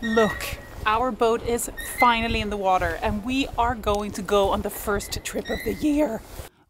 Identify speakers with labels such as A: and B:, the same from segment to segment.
A: Look, our boat is finally in the water and we are going to go on the first trip of the year.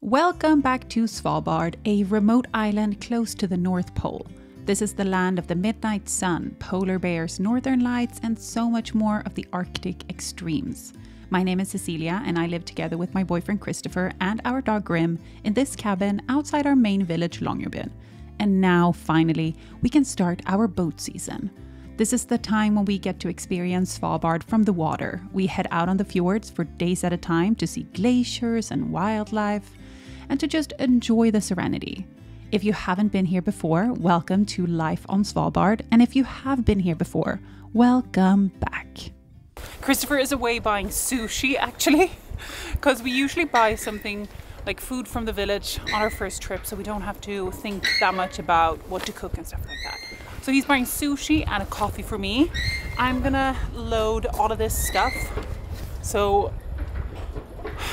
A: Welcome back to Svalbard, a remote island close to the North Pole. This is the land of the midnight sun, polar bears, northern lights, and so much more of the Arctic extremes. My name is Cecilia and I live together with my boyfriend Christoffer and our dog Grim in this cabin outside our main village Longyearbyen. And now, finally, we can start our boat season. This is the time when we get to experience Svalbard from the water. We head out on the fjords for days at a time to see glaciers and wildlife, and to just enjoy the serenity. If you haven't been here before, welcome to Life on Svalbard, and if you have been here before, welcome back. Christoffer is away buying sushi, actually, because we usually buy something like food from the village on our first trip, so we don't have to think that much about what to cook and stuff like that. So he's buying sushi and a coffee for me. I'm gonna load all of this stuff, so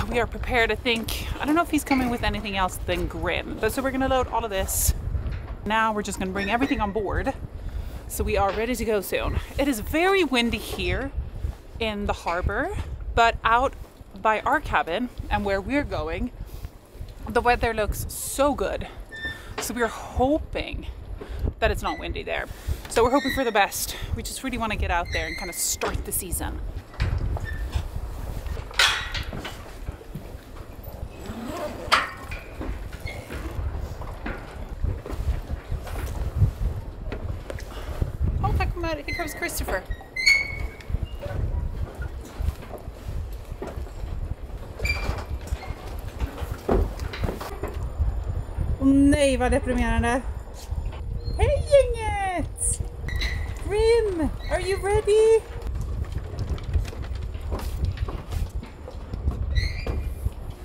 A: we are prepared. I don't know if he's coming with anything else than Grim, but so we're gonna load all of this. Now we're just gonna bring everything on board, so we are ready to go soon. It is very windy here in the harbor, but out by our cabin and where we're going, the weather looks so good. So we're hoping that it's not windy there. So we're hoping for the best. We just really want to get out there and kind of start the season. Oh, here comes Christoffer. Nej, vad deprimerande. Hej gänget! Grim, are you ready?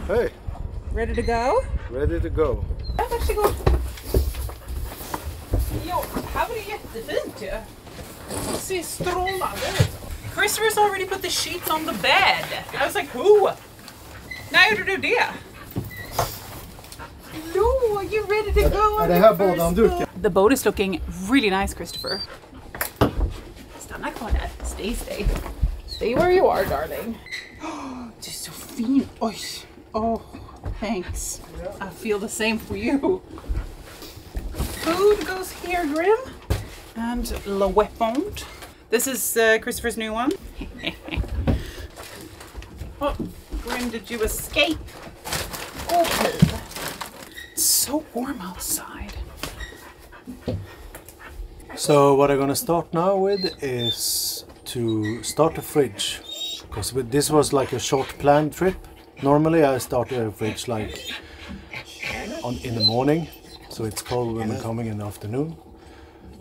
B: Hey!
A: Ready to go?
B: Ready to go.
A: Ja, varsågod. Jo, här var det jättefint ju. Det ser strålande ut. Christoffer's already put the sheets on the bed. I was like, who? När gjorde du det? No, are you ready to go? The boat is looking really nice, Christoffer. Stanna kvar där. Stay. Stay where you are, darling. Det är så fint. Oj. Oh, thanks. I feel the same for you. Food goes here, Grim. And Le Weapon. This is Christoffer's new one. Oh, Grim, did you escape? Open. It's so warm outside.
B: So what I'm gonna start now with is to start a fridge, because this was like a short planned trip. Normally I start a fridge like in the morning, so it's cold when we're coming in the afternoon.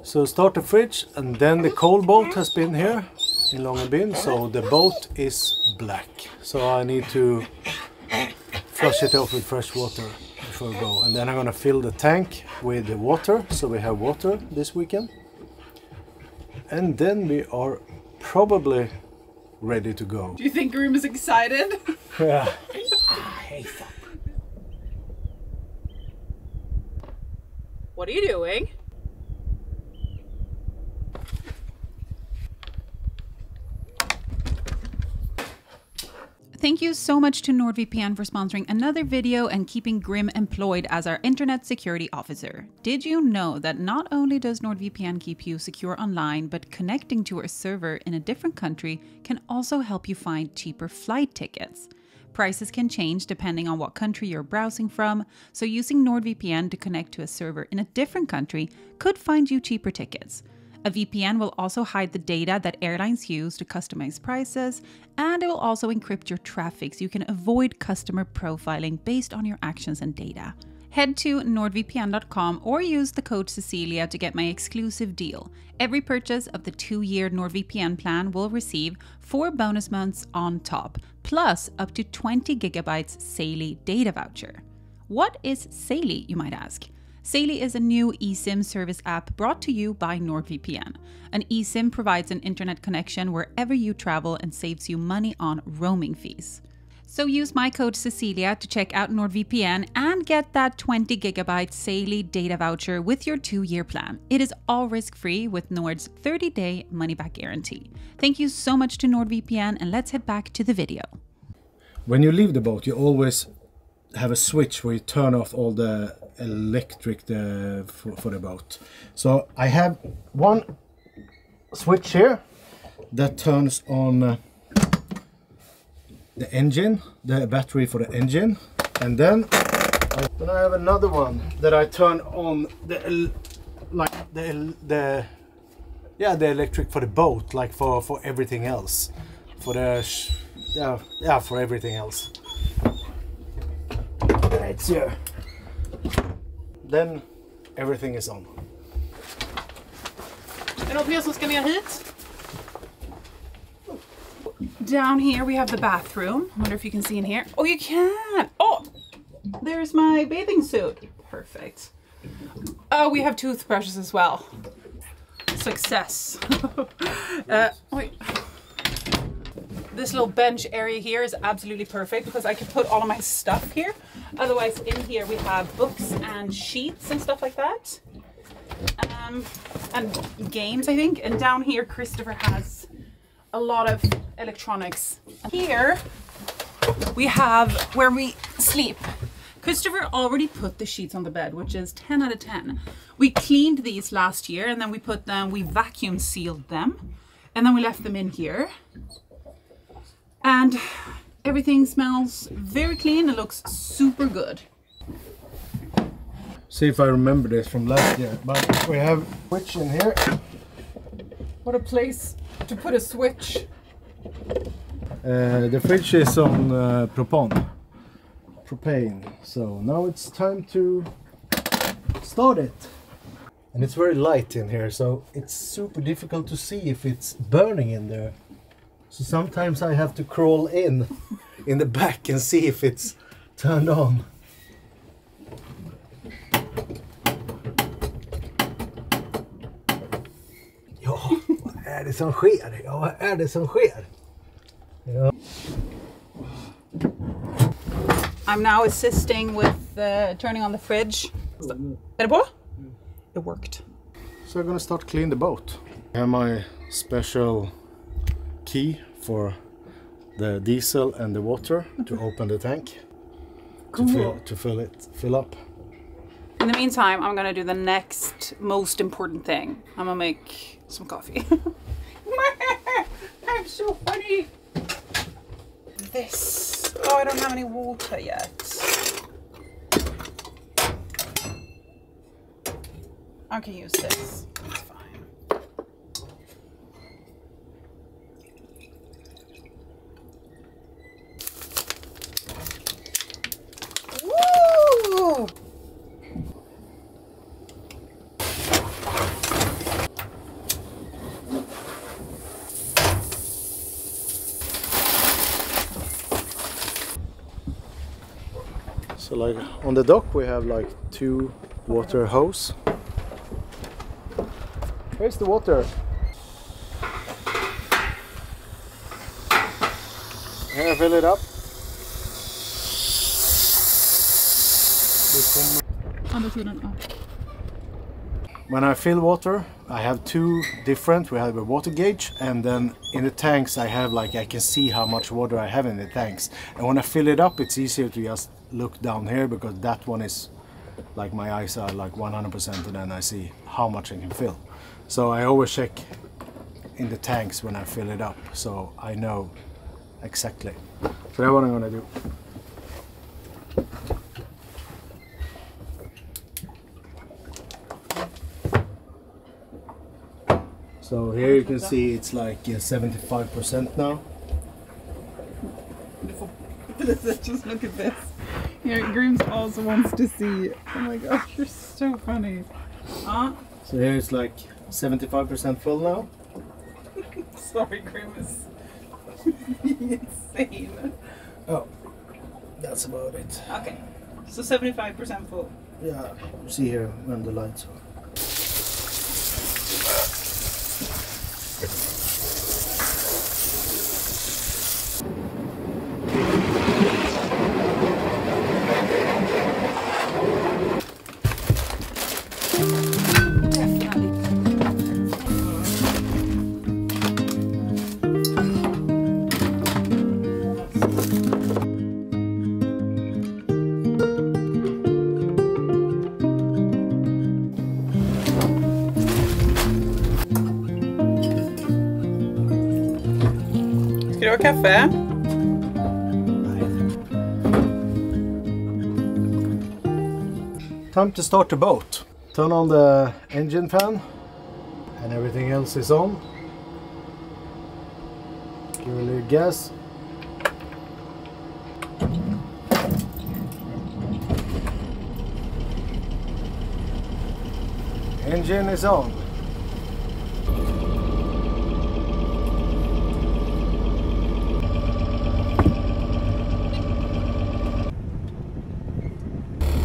B: So start a fridge, and then the cold boat has been here in Longyearbyen, so the boat is black. So I need to flush it off with fresh water before we go, and then I'm gonna fill the tank with the water, so we have water this weekend, and then we are probably ready to go.
A: Do you think Grim is excited?
B: Yeah.
A: Hey, fuck. What are you doing? Thank you so much to Nord VPN for sponsoring another video and keeping Grim employed as our internet security officer. Did you know that not only does Nord VPN keep you secure online, but connecting to a server in a different country can also help you find cheaper flight tickets? Prices can change depending on what country you're browsing from, so using NordVPN to connect to a server in a different country could find you cheaper tickets. A VPN will also hide the data that airlines use to customize prices, and it will also encrypt your traffic so you can avoid customer profiling based on your actions and data. Head to nordvpn.com or use the code Cecilia to get my exclusive deal. Every purchase of the 2-year NordVPN plan will receive 4 bonus months on top, plus up to 20 gigabytes Saily data voucher. What is Saily, you might ask? Saily is a new eSIM service app brought to you by NordVPN. An eSIM provides an internet connection wherever you travel and saves you money on roaming fees. So use my code Cecilia to check out Nord VPN and get that 20 gigabyte daily data voucher with your 2-year plan. It is all risk-free with Nord's 30-day money-back guarantee. Thank you so much to Nord VPN, and let's head back to the video.
B: When you leave the boat, you always have a switch where you turn off all the electric for the boat. So I have one switch here that turns on the engine, the battery for the engine, and then I have another one that I turn on the electric for the boat, like for everything else, for the for everything else. It's here. Then everything is on.
A: Är det något mer som ska ner hit? Down here we have the bathroom. I wonder if you can see in here. Oh, you can! Oh! There's my bathing suit. Perfect. Oh, we have toothbrushes as well. Success. Wait. This little bench area here is absolutely perfect because I can put all of my stuff here. Otherwise, in here we have books and sheets and stuff like that. And games, I think. And down here, Christoffer has a lot of electronics. Here we have where we sleep. Christoffer already put the sheets on the bed, which is 10 out of 10. We cleaned these last year and then we vacuum sealed them and then we left them in here. And everything smells very clean. It looks super good.
B: See if I remember this from last year, but we have a switch in here.
A: What a place to put a switch.
B: The fridge is on propane, so now it's time to start it. And it's very light in here, so it's super difficult to see if it's burning in there. So sometimes I have to crawl in the back and see if it's turned on. Ja, vad är det som sker? Ja, vad är det som sker? Ja.
A: I'm now assisting with turning on the fridge. Är det på? It worked.
B: So I'm gonna start clean the boat. I have my special key for the diesel and the water to open the tank.
A: Cool.
B: to fill up.
A: In the meantime, I'm gonna do the next most important thing. I'm gonna make some coffee. I'm so funny. This. Oh, I don't have any water yet. I can use this. It's fine. Woo!
B: So like on the dock we have like 2 water hose. Where's the water? Here, fill it up. When I fill water, I have 2 different. We have a water gauge, and then in the tanks I have like I can see how much water I have in the tanks. And when I fill it up, it's easier to just look down here because that one is like my eyes are like 100%, and then I see how much I can fill. So I always check in the tanks when I fill it up, so I know exactly. So that's what I'm gonna do. So here you can see it's like 75% now.
A: Just look at this. Here, Grims also wants to see. Oh my gosh, you're so funny.
B: So here it's like 75% full now.
A: Sorry, Grimace. Insane.
B: Oh, that's about it.
A: Okay, so 75% full.
B: Yeah, see here when the lights are.
A: Definitely. Ska du ha kaffe?
B: Time to start the boat. Turn on the engine fan and everything else is on. Give a little gas. Engine is on.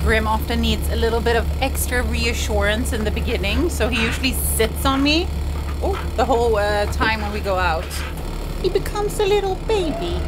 A: Grim often needs a little bit of extra reassurance in the beginning, so he usually sits on me the whole time when we go out. He becomes a little baby.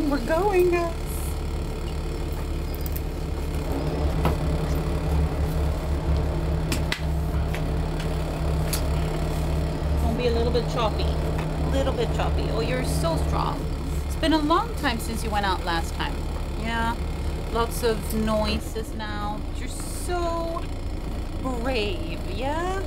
A: We're going, guys. Gonna be a little bit choppy. Oh, you're so strong. It's been a long time since you went out last time. Yeah, lots of noises now. You're so brave, yeah?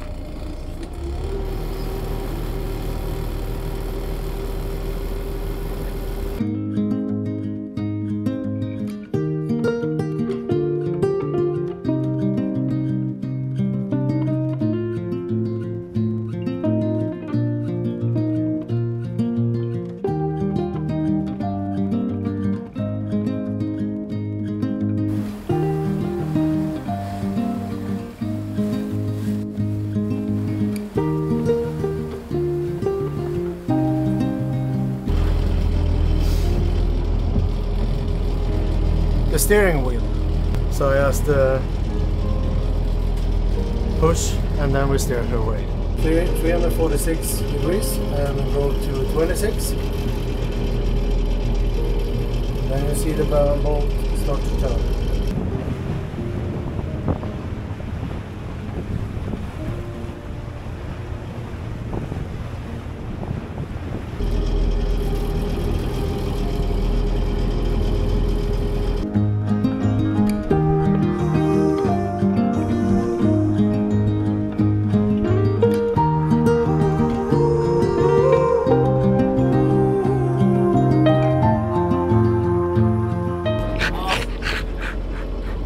B: The steering wheel. So I just push and then we steer her away. 346 degrees and go to 26. Then you see the boat start to turn.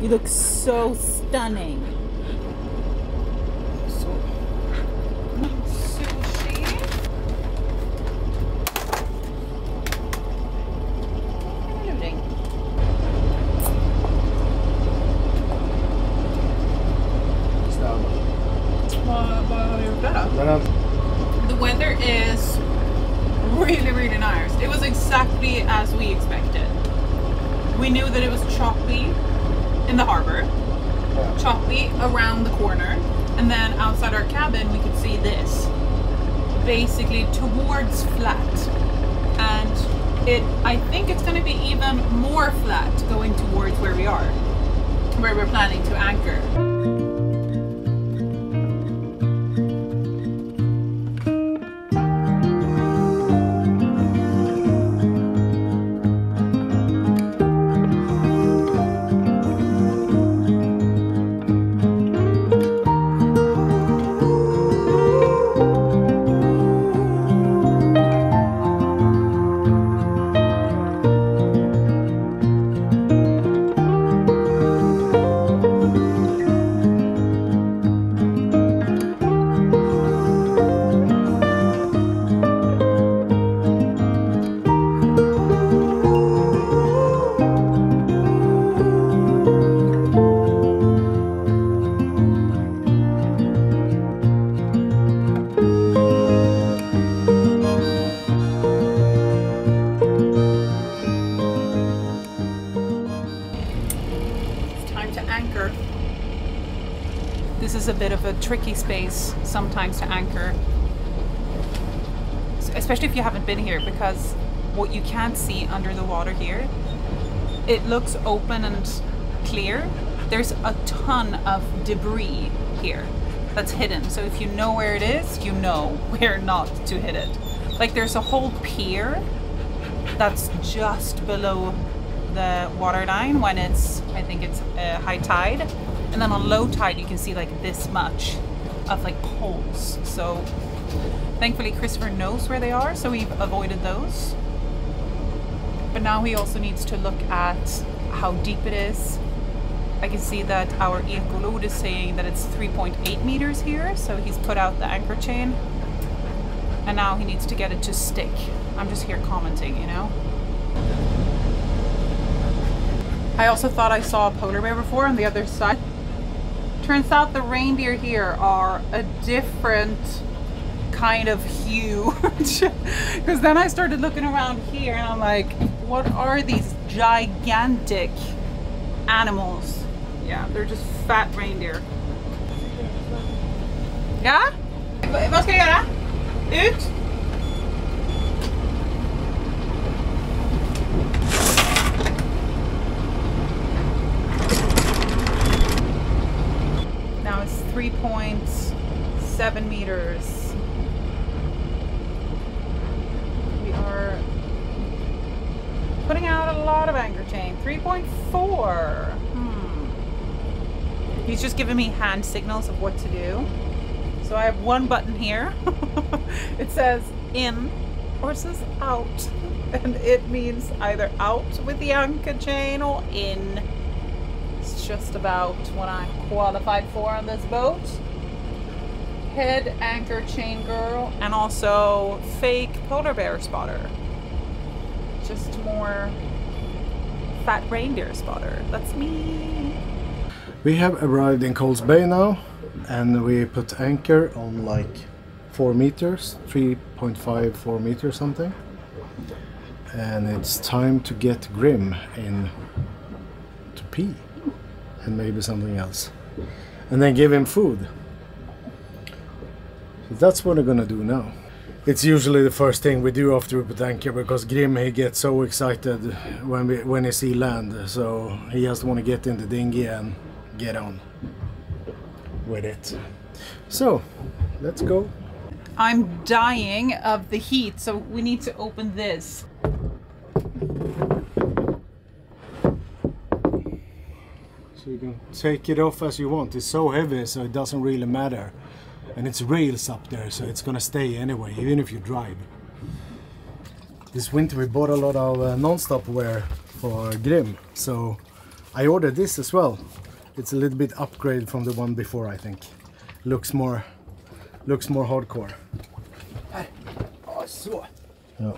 A: You look so stunning. Sushi. What are you doing? Vad har du gjort där? The weather is really nice. It was exactly as we expected. We knew that it was choppy in the harbor, choppy around the corner, and then outside our cabin we could see this basically towards flat, and I think it's going to be even more flat going towards where we're planning to anchor. time to anchor. This is a bit of a tricky space sometimes to anchor, especially if you haven't been here, because what you can't see under the water here, it looks open and clear. There's a ton of debris here that's hidden. So if you know where it is, you know where not to hit it. Like there's a whole pier that's just below the water line when it's, I think it's high tide. And then on low tide, you can see like this much of like poles. So thankfully Christoffer knows where they are, so we've avoided those. But now he also needs to look at how deep it is. I can see that our ecolode is saying that it's 3.8 meters here, so he's put out the anchor chain. And now he needs to get it to stick. I'm just here commenting, you know? I also thought I saw a polar bear before on the other side. Turns out the reindeer here are a different kind of hue. Because then I started looking around here and I'm like, what are these gigantic animals? Yeah, they're just fat reindeer. Ja? Vad ska jag göra? Ut! Now it's 3.7 meters. We are putting out a lot of anchor chain. 3.4. He's just giving me hand signals of what to do. So I have one button here. It says in or it says out. And it means either out with the anchor chain or in. It's just about what I'm qualified for on this boat. Head anchor chain girl, and also fake polar bear spotter. Just more fat reindeer spotter. That's me.
B: We have arrived in Coles Bay now, and we put anchor on like 4 meters, 3.5, 4 meters something. And it's time to get Grim in to pee and maybe something else, and then give him food. So that's what we're gonna do now. It's usually the first thing we do after we put anchor, because Grim, he gets so excited when he see land, so he just want to get in the dinghy and get on with it. So let's go.
A: I'm dying of the heat, so we need to open this.
B: So you can take it off as you want. It's so heavy, so it doesn't really matter. And it's rails up there, so it's gonna stay anyway, even if you drive. This winter we bought a lot of non-stop wear for Grim, so I ordered this as well. It's a little bit upgrade from the one before, I think. Looks more hardcore.
A: Oh, so.
B: Yeah.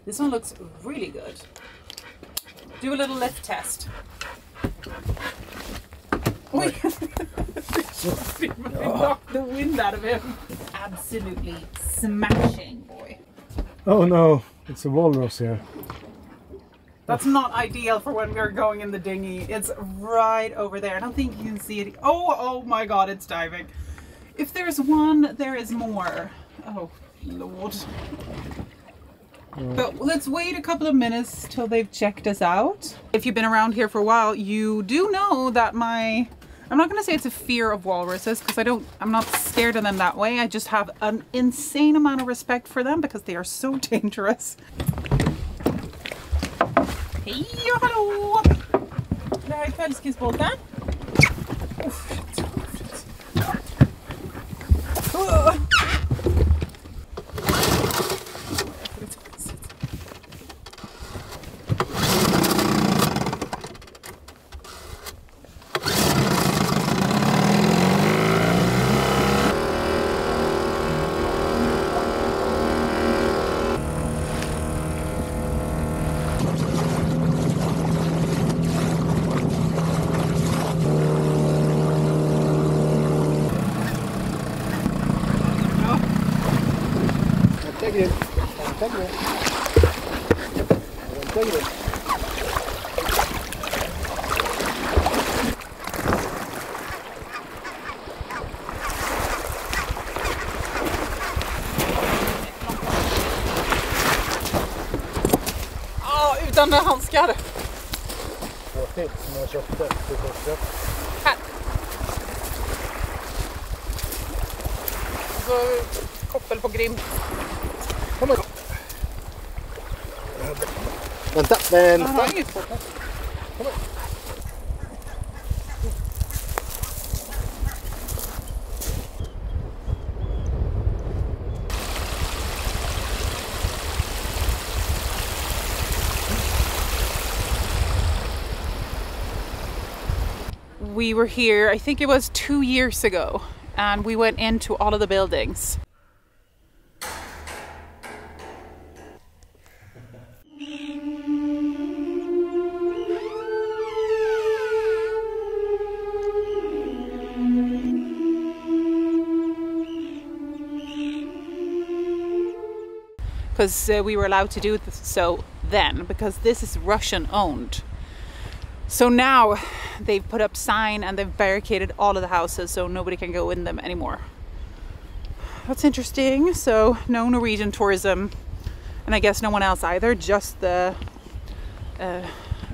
A: This one looks really good. Do a little lift test. Oi! Knocked the wind out of him. Absolutely smashing, boy.
B: Oh no, it's a walrus here.
A: That's not ideal for when we're going in the dinghy. It's right over there. I don't think you can see it. Oh my god, it's diving. If there's one, there is more. Oh, Lord. But let's wait a couple of minutes till they've checked us out. If you've been around here for a while, you do know that I'm not going to say it's a fear of walruses, because I'm not scared of them that way. I just have an insane amount of respect for them because they are so dangerous. Hej och hallå! Det här är kvällskissbåten. flytande handskar.
B: Två till som jag köpte till korset.
A: Här. Så koppel på grim.
B: Kom igen. Vänta, men...
A: Han har inget på.
B: Kom igen.
A: We were here, I think it was 2 years ago, and we went into all of the buildings. Because we were allowed to do so then, because this is Russian owned. So now they've put up sign and they've barricaded all of the houses so nobody can go in them anymore. That's interesting. So no Norwegian tourism, and I guess no one else either, just the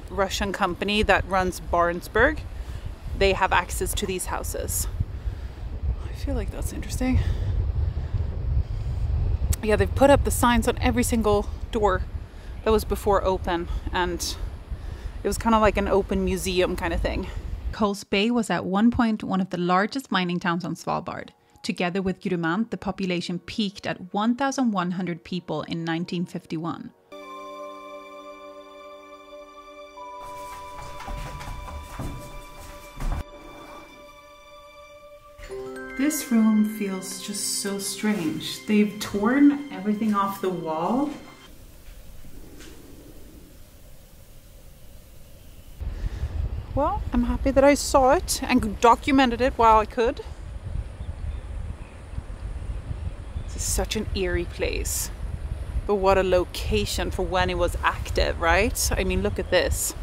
A: Russian company that runs Barentsburg. They have access to these houses. I feel like that's interesting. Yeah, they've put up the signs on every single door that was before open, and it was kind of like an open museum kind of thing. Coles Bay was at one point one of the largest mining towns on Svalbard. Together with Gudumant, the population peaked at 1,100 people in 1951. This room feels just so strange. They've torn everything off the wall. Well, I'm happy that I saw it and documented it while I could. This is such an eerie place. But what a location for when it was active, right? I mean, look at this.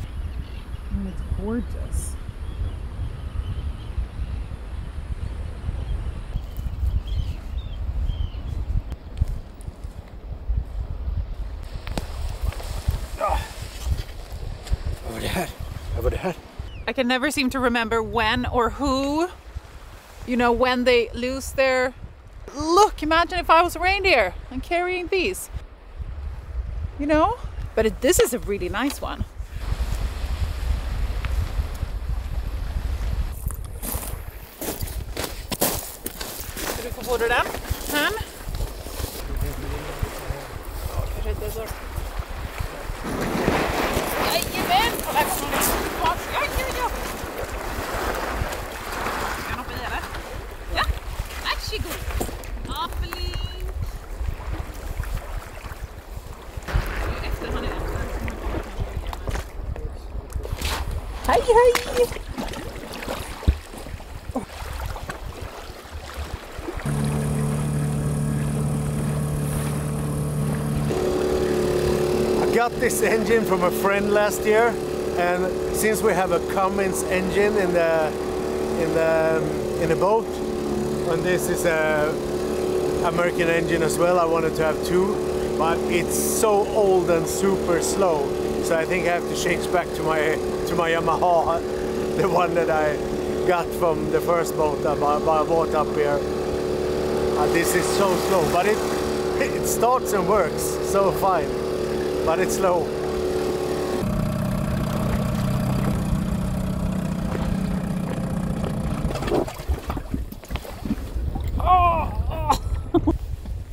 A: I mean, it's gorgeous.
B: Over there.
A: I can never seem to remember when or who, you know, when they lose their... Look, imagine if I was a reindeer and carrying these, you know? But this is a really nice one. Ska du få både den? Här. Jajamän! Och här kommer den tillbaka. Ja. Ska jag hoppa i eller? Ja, varsågod. Apelin. Efter han är hej, hej!
B: Got this engine from a friend last year, and since we have a Cummins engine in the boat, and this is a American engine as well, I wanted to have two, but it's so old and super slow, so I think I have to change back to my Yamaha, the one that I got from the first boat I bought up here. This is so slow, but it starts and works so fine. But it's slow.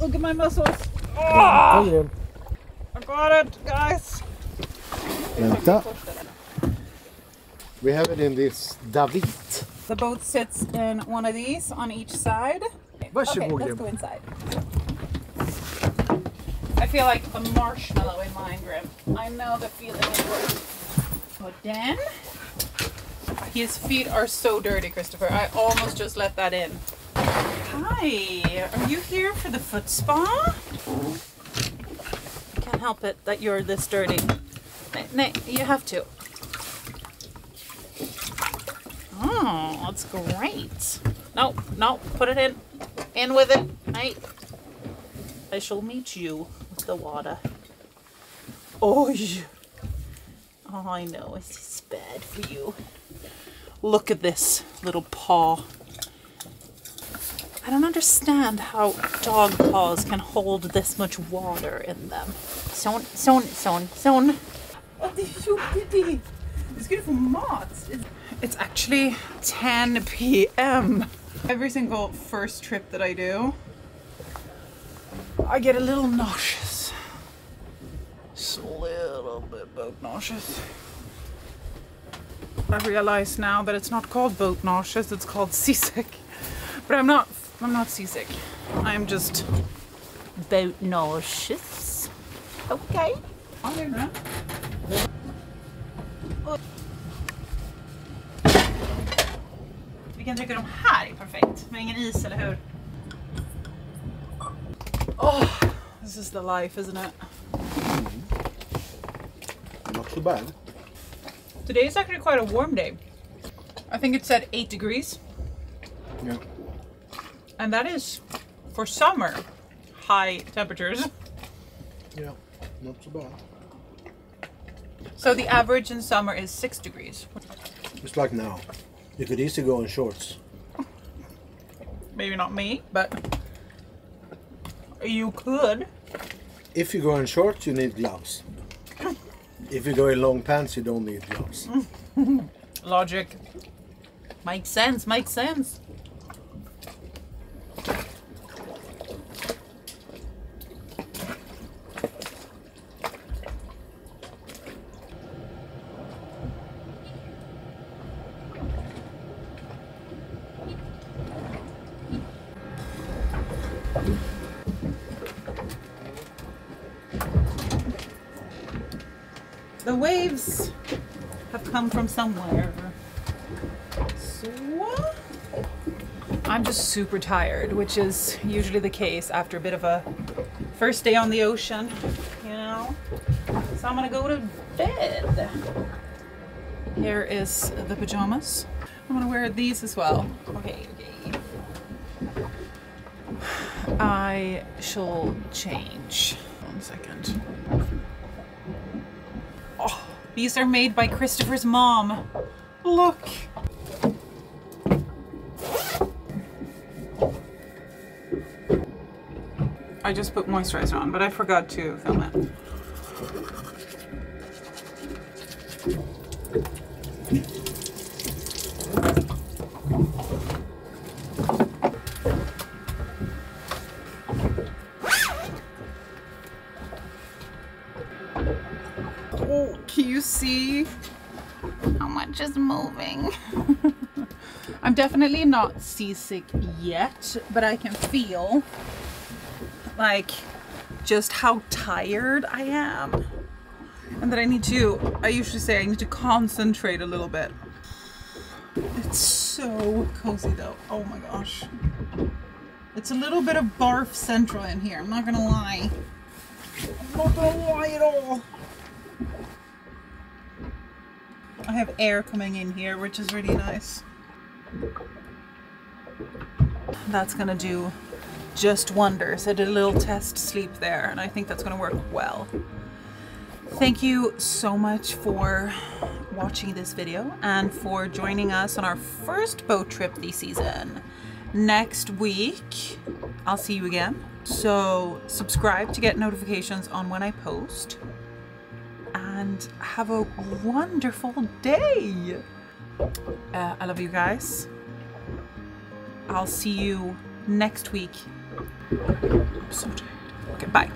A: Look at my muscles. Oh, I got it, guys.
B: Vänta. We have it in this David.
A: The boat sits in one of these on each side. Okay, let's go inside. I feel like a marshmallow in mine, Grim. I know the feeling it works. But then, his feet are so dirty, Christopher. I almost just let that in. Hi, are you here for the foot spa? I can't help it that you're this dirty. No, you have to. Oh, that's great. No, put it in. In with it. Hey. I shall meet you with the water. Oj! Oh, I know, it's just bad for you. Look at this little paw. I don't understand how dog paws can hold this much water in them. Sån. What did you do? It's good for moths. It's actually 10 p.m. Every single first trip that I do, I get a little nauseous. Just a little bit boat nauseous. I realize now that it's not called boat nauseous, it's called seasick. But I'm not seasick. I'm just boat nauseous. Okay. I'll do that. Vi kan trycka de här, är perfekt. Men ingen is, eller hur? Oh, this is the life, isn't it?
B: Not so bad.
A: Today is actually quite a warm day. I think it said 8 degrees.
B: Yeah.
A: And that is, for summer, high temperatures.
B: Yeah, not so bad.
A: So the average in summer is 6 degrees.
B: It's like now. You could easily go in shorts.
A: Maybe not me, but you could.
B: If you go in shorts, you need gloves. If you go in long pants, you don't need gloves.
A: Logic. Makes sense, makes sense. The waves have come from somewhere. So I'm just super tired, which is usually the case after a bit of a first day on the ocean, you know. So I'm gonna go to bed. Here is the pajamas. I'm gonna wear these as well. Okay. I shall change. 1 second. Oh, these are made by Christoffer's mom. Look. I just put moisturizer on, but I forgot to film it. Oh, can you see how much is moving? I'm definitely not seasick yet, but I can feel like just how tired I am, and that I usually say I need to concentrate a little bit. It's so cozy though. Oh my gosh. It's a little bit of barf central in here, I'm not gonna lie. I'm not gonna lie at all. I have air coming in here, which is really nice. That's gonna do just wonders. I did a little test sleep there, and I think that's gonna work well. Thank you so much for watching this video and for joining us on our first boat trip this season. Next week, I'll see you again. So subscribe to get notifications on when I post. And have a wonderful day. I love you guys. I'll see you next week. I'm so tired. Okay, bye.